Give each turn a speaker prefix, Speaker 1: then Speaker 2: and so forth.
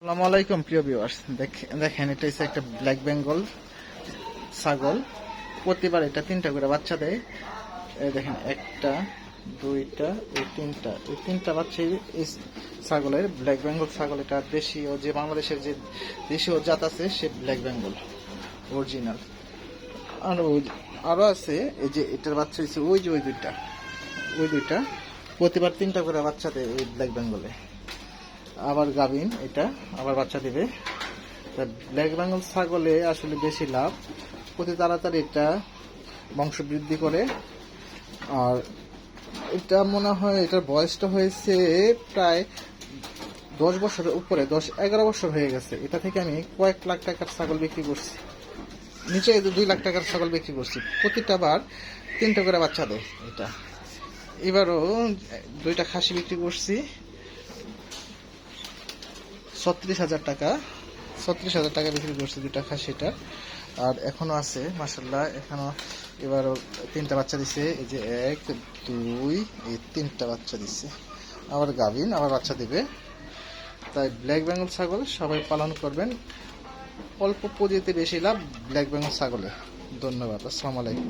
Speaker 1: আসসালামু আলাইকুম প্রিয় ভিউয়ার্স, দেখেন এটা হচ্ছে একটা ব্ল্যাক বেঙ্গল ছাগল। প্রতিবার এটা 3টা করে বাচ্চা দেয়। এই দেখেন, একটা, দুইটা, এই তিনটা বাচ্চা এই ছাগলের। ব্ল্যাক বেঙ্গল ছাগল এটা দেশীয়, যে বাংলাদেশের যে দেশীয় জাত আছে সে ব্ল্যাক বেঙ্গল অরিজিনাল। আর আরো আছে, এই যে এটার বাচ্চা হচ্ছে ওই দুইটা প্রতিবার 3টা করে বাচ্চা দেয় এই ব্ল্যাক বেঙ্গলে। আবার গাভিন, এটা আবার বাচ্চা দিবে। ব্ল্যাক বেঙ্গল ছাগলে আসলে বেশি লাভ, অতি তাড়াতাড়ি এটা বংশ বৃদ্ধি করে। আর এটা মনে হয় এটার বয়সটা হয়েছে প্রায় 10 বছরের উপরে, 10-11 বছর হয়ে গেছে। এটা থেকে আমি কয়েক লাখ টাকার ছাগল বিক্রি করছি, নিচে 2 লাখ টাকার ছাগল বিক্রি করছি। প্রতিটা বার 3টা করে বাচ্চা দেয় এটা। এবারও 2টা খাসি বিক্রি করছি 36,000 টাকা বিক্রি করছি 2টা খাসিটা। আর এখনো আছে মাশাআল্লাহ, এখনো এবারও 3টা বাচ্চা দিছে। এই যে 1, 2, এই 3টা বাচ্চা দিছে। আবার গাভিন, আবার বাচ্চা দিবে। তাই ব্ল্যাক বেঙ্গল ছাগল সবাই পালন করবেন, অল্প পুঁজিতে বেশি লাভ ব্ল্যাক বেঙ্গল ছাগলে। ধন্যবাদ, আসসালামু আলাইকুম।